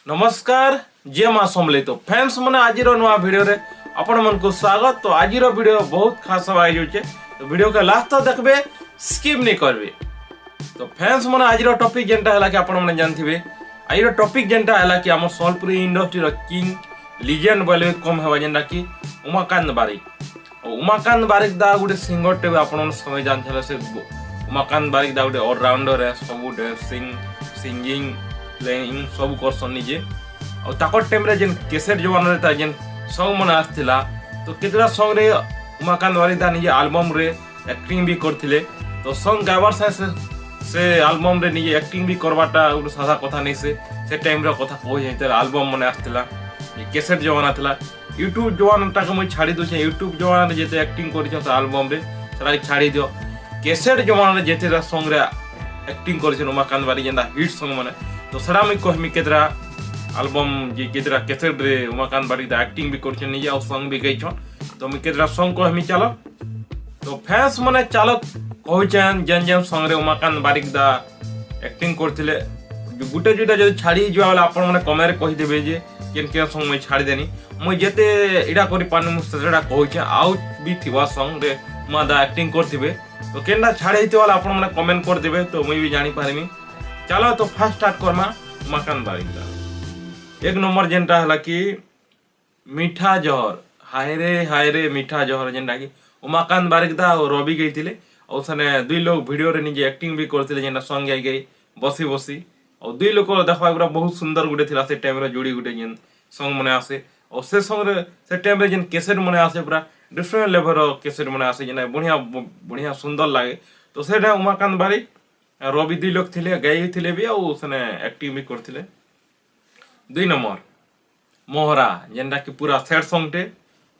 नमस्कार जे माँ समले तो फैंस मैंने आज नुआ वीडियो रे आपण मन को स्वागत। तो आज वीडियो बहुत खास हवा जाउछे, तो वीडियो के लास्ट तक देखबे, स्किप नहीं करबे। तो फैंस मैंने आज टॉपिक जेंटा हला कि आपण माने जानथिबे, आज टॉपिक जेंटा हला कि हमर सोलपुरी इंडस्ट्री रो किंग लीजेंड बोले कम हवा जेंटा कि उमाकांत बारिक। उमाकांत बारिक दा गुटे सिंगर टे आपण मन समय जानथले। से उमाकांत बारिक दा गुटे ऑलराउंडर है, सब डांसिंग सिंगिंग प्लेइंग सब करसन निजे। और ताकर टाइम रे जेन कैसेट जवान रे ता जेन सॉन्ग मन आस्थिला, तो केतरा सॉन्ग रे उमाकांत बारिक दा निजे एल्बम रे एक्टिंग भी करथिले। तो सॉन्ग गाइबर से एल्बम रे निजे एक्टिंग भी करबाटा गुटे सादा कथा नै। से टाइम रे कथा कोइ हेतर एल्बम मन आस्थिला, कैसेट जवान आथिला। यूट्यूब जवान ता को छाड़ी दो छे, यूट्यूब जवान रे जेते एक्टिंग करिछ से एल्बम रे सेला छाड़ी दियो। कैसेट जवान रे जेते सॉन्ग रे एक्टिंग करिछ उमाकांत बारिक जेंदा हिट सॉन्ग माने, तो सरा मैं कहमी केतरा एल्बम जी केतरा कैसेट रे उमाकांत बारिक दा एक्टिंग भी करछन निजे और सॉन्ग भी गइछन। तो मैं केतरा सॉन्ग कहमी चलो। तो फैंस माने चलो कहछन जेन जेन सॉन्ग रे उमाकांत बारिक दा एक्टिंग करथिले, गुटे जुटा जदि छाड़ी जो वाला आपण माने कमेंट रे कहि देबे जे केन केन सॉन्ग मैं छाड़ी देनी। मैं जेते इडा करि पानु मु सेटा कहछन आउ भी थिवा सॉन्ग रे मा दा एक्टिंग करथिबे। तो केनडा छाड़ी हिते वाला आपण माने कमेंट कर देबे, तो मैं भी जानि पारमी। चलो तो फर्स्ट स्टार्ट करमा उमाकांत बारिक दा। एक नंबर जेनटा हला कि मीठा जहर, हाय रे मीठा जहर जेनटा कि उमाकांत बारिक दा और रवि गइथिले। और सने दुई लोग वीडियो रे निजे एक्टिंग भी करथिले, जेनटा सॉन्ग गाई गई बसी बसी। और दुई लोग देखबा पूरा बहुत सुंदर गुटे थिला। से टाइम रे जोड़ी गुटे जेन सॉन्ग मने आसे, और से सॉन्ग रे से टाइम रे जेन कैसेट मने आसे पूरा डिफरेंट लेवल रो कैसेट मने आसे, जेना बढ़िया बढ़िया सुंदर लागे। तो सेटा उमाकांत बारिक रवि दुई लोग थिले, गाई थिले भी और उसने एक्टिंग भी करथिले। दुई नंबर मोहरा जेनटा कि पूरा सैड सॉन्ग टे,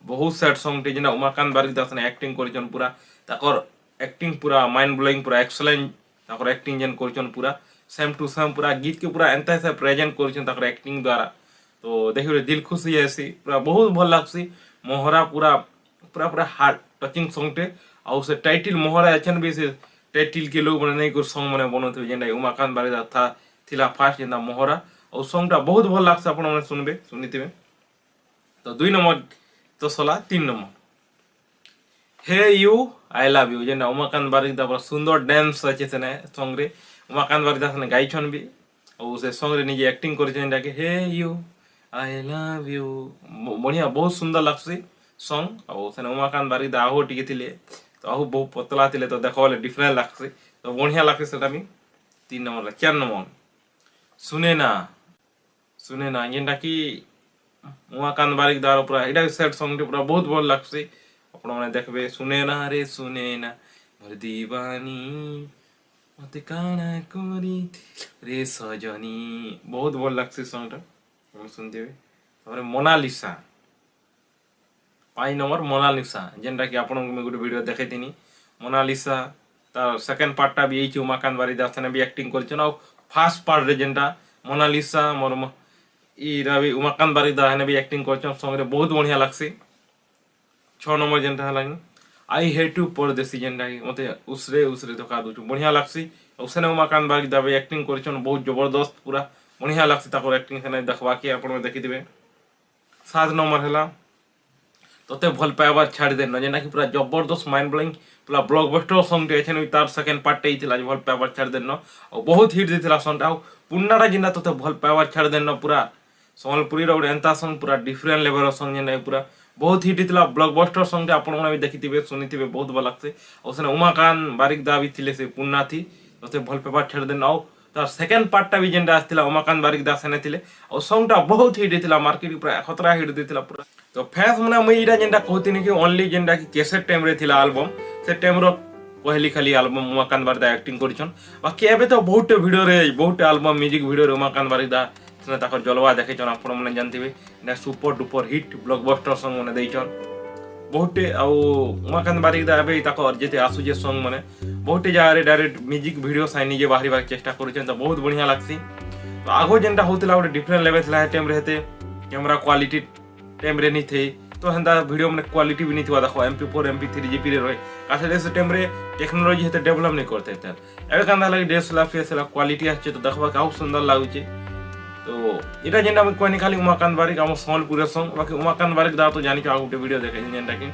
बहुत सैड सॉन्ग टे, जेना उमाकांत बारिक दासने एक्टिंग करछन पूरा। ताकर एक्टिंग पूरा माइंड ब्लोइंग, पूरा एक्सीलेंट ताकर एक्टिंग जेन करछन पूरा सेम टू सेम, पूरा गीत के पूरा एंता से प्रेजेंट करछन ताकर एक्टिंग द्वारा। तो देखिबे दिल खुश हो जायसी, पूरा बहुत भल लागसी। मोहरा पूरा पूरा पूरा हार्ट टचिंग सॉन्ग टे। और से टाइटल मोहरा अछन भी से टाइटल के लोग माने नहीं सॉन्ग माने बनोते जेंडा उमाकांत बारिक दा था थिला फास्ट जेंडा मोहरा। और सॉन्ग टा बहुत भल लागसे, आपण माने सुनबे सुनिथिबे। तो दुई नंबर तो सला तीन number hey you I love you जेंडा उमाकांत बारिक दा पूरा सुंदर डांस अछि सेने सॉन्ग रे उमाकांत बारिक दा सने गाइछन भी। और से सॉन्ग रे निजे एक्टिंग करिछन जेंडा कि हे यू आई लव यू, बढ़िया बहुत सुंदर लागसी सॉन्ग। और सेने उमाकांत बारिक दा आहो टिके थिले, तो आहु बहुत पतला थिले, तो देखो डिफरेंट लागसे, तो बढ़िया लागसे सेटा भी। तीन नंबर चार नंबर सुने ना जेंटा कि उमाकांत बारिक दार पूरा एटा सैड सॉन्ग पूरा बहुत भल लागसे। आपण माने देखबे सुने ना मोर दीवानी मते काना कोरी रे सजनी, बहुत भल लागसे सॉन्ग टा सुनतेबे। तारे मोनालिसा 5 नंबर मोनालिसा जेनटा कि आपण में गोटे वीडियो देखैतिनी। मोनालिसा तार सेकंड पार्ट टा भी एछि उमाकांत बारिक दासने भी एक्टिंग करछन। और फर्स्ट पार्ट रे जेनटा मोनालिसा मोर ई रवि उमाकांत बारिक दासने भी एक्टिंग करछन, सॉन्ग रे बहुत बढ़िया लागसी। 6 नंबर जेनटा हला आई हेट यू परदेसी जेनटा कि मते उसरे तो का दु बढ़िया लागसी। और सेने उमाकांत बारिक दा भी एक्टिंग करछन बहुत जबरदस्त, पूरा बढ़िया लागसी ताकर एक्टिंग सेने देखबा के आपण में देखिदिबे। 7 नंबर हला तोते भल पाइबार छाड़ देन जेना कि पूरा जबरदस्त माइंड ब्लोइंग पूरा ब्लॉकबस्टर सॉन्ग टे एछन तार सेकंड पार्ट टे थिला भल पाइबार छाड़ देन। और बहुत हिट देथिला सॉन्ग टा। पुन्नाटा जिंदा तोते भल पाइबार छाड़ देन पूरा संबलपुरी रो एंता सॉन्ग पूरा डिफरेंट लेवल रो सॉन्ग जेना पूरा बहुत हिट थिला ब्लॉकबस्टर सॉन्ग टे। आपण माने भी देखिथिबे सुनिथिबे बहुत भल लागसे। और सेने उमाकांत बारिक दा भी थिले से पुन्ना थी, तोते भल पाइबार छाड़ देन। और तार सेकंड पार्ट टा भी जेंडा आस्थिला उमाकांत बारिक दा सेने थिले, और सॉन्ग टा बहुत हिट देथिला, मार्केट पूरा खतरा हिट देथिला पूरा। तो फैंस माने मुई इडा जेंडा कहतिनी कि ओनली जेंडा कि कैसेट टाइम रे थिला एल्बम, से टाइम रो पहली खाली एल्बम उमाकांत बारिक दा एक्टिंग करछन। बाकी एबे तो बहुत वीडियो रे बहुत एल्बम म्यूजिक वीडियो रे उमाकांत बारिक दा सने ताकर जलवा देखेछन, आपण माने जानथिबे। ना super duper hit blockbuster song माने देइछन बहुत। और उमाकांत बारिक दा एबे ताकर जेते आसु जे सॉन्ग माने बहुत जारे डायरेक्ट म्यूजिक वीडियो साइनी जे बाहरी बार चेष्टा करछन, तो बहुत बढ़िया लागसी। तो आगो जेंडा होतिला ओटे डिफरेंट लेवल थिला टाइम रहते कैमरा क्वालिटी टाइम रे नहीं थे, तो हंदा वीडियो में क्वालिटी भी नहीं थी। देखो MP4 MP3 जीपी रे रहे कासे से टाइम रे टेक्नोलॉजी हेते डेवलप नहीं करते थे। एबे कांदा लगे DSLR फेसला क्वालिटी आछे, तो देखबा काउ सुंदर लागुचे। তো এটা যেটা আমি কইনি খালি উমাকান্ত বারিক আমার সম্বলপুর সঙ্গ বাকি উমাকান্ত বারিক দা তো জানিছ ଆଉ ଗୋଟେ ভিডিও দেখেছি যেটা কি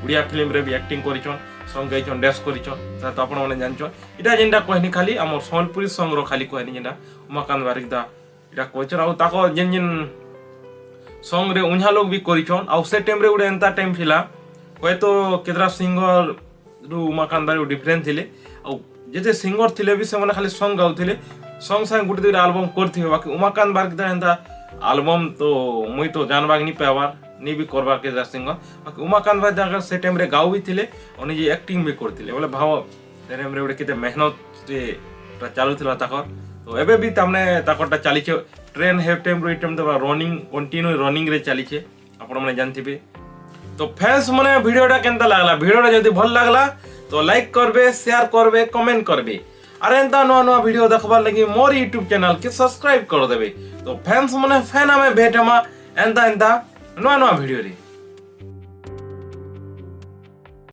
ଓଡ଼ିଆ ଫିଲ୍ମରେ ବି ଆକ୍ଟିଂ କରିଛନ୍ ସଙ୍ଗ ଗାଇଛନ୍ ଡ୍ୟାନ୍ସ କରିଛନ୍ ସେଟା ତ ଆପଣମାନେ ଜାଣିଛନ୍ ଏଇଟା ଯେନ୍ଟା କହିନି ଖାଲି ଆମର ସମ୍ବଲପୁରୀ ସଙ୍ଗର ଖାଲି କହିନି ଯେନ୍ଟା ଉମାକାନ୍ତ ବାରିକ ଦା ଏଇଟା କହିଛନ୍ ଆଉ ତାଙ୍କ ଯେନ୍ ଯେନ୍ ସଙ୍ଗରେ ଉଁଝା ଲୋକ ବି କରିଛନ୍ ଆଉ ସେ ଟାଇମ୍ରେ ଗୋଟେ ଏନ୍ତା ଟାଇମ୍ ଥିଲା ହୁଏତ କେତେଟା ସିଙ୍ଗରରୁ ଉମାକାନ୍ତ ବାରିକ ଡିଫରେଣ୍ଟ ଥିଲେ ଆଉ ଯେତେ ସିଙ୍ଗର ଥିଲେ ବି ସେମାନେ ଖାଲି ସଙ୍ଗ ଗାଉଥିଲେ ସଙ୍ଗ ସାଙ୍ଗେ ଗୋଟେ ଦୁଇଟା ଆଲବମ୍ କରିଥିବେ ବାକି ଉମାକାନ୍ତ ବାରିକ ଦା ଏନ୍ତା ଆଲବମ୍ ତ ମୁଇଁ ତ ଜାନବାକ ନି ପାଇବାର ନି ବି କରବାର କେତେଟା ସିଙ୍ଗର ବାକି ଉମାକାନ୍ତ ବାରିକ ଦା ସେ ଟାଇମ୍ରେ ଗାଉ ବି ଥିଲେ ଆଉ ନିଜେ ଆକ୍ଟିଂ ବି କରିଥିଲେ ବୋଲେ ଭାବ ସେ ଟାଇମ୍ରେ ଗୋଟେ କେତେ ମେହନତରେ ଚାଲୁଥିଲା ତାକର ତ ଏବେ ବି ତାମାନେ ତାକରଟା ଚାଲିଛେ ट्रेन हे टाइम रो टाइम तो रनिंग कंटिन्यू रनिंग रे चलीछे आपण माने जानथिबे तो फैंस माने वीडियोटा केनता लागला वीडियोटा जदी भल लागला तो लाइक करबे शेयर करबे कमेंट करबे अरे एंता नो नो वीडियो देखबार लगी मोर YouTube चैनल के सब्सक्राइब कर देबे तो फैंस माने फैन हमें भेटमा एंता नो नो वीडियो रे।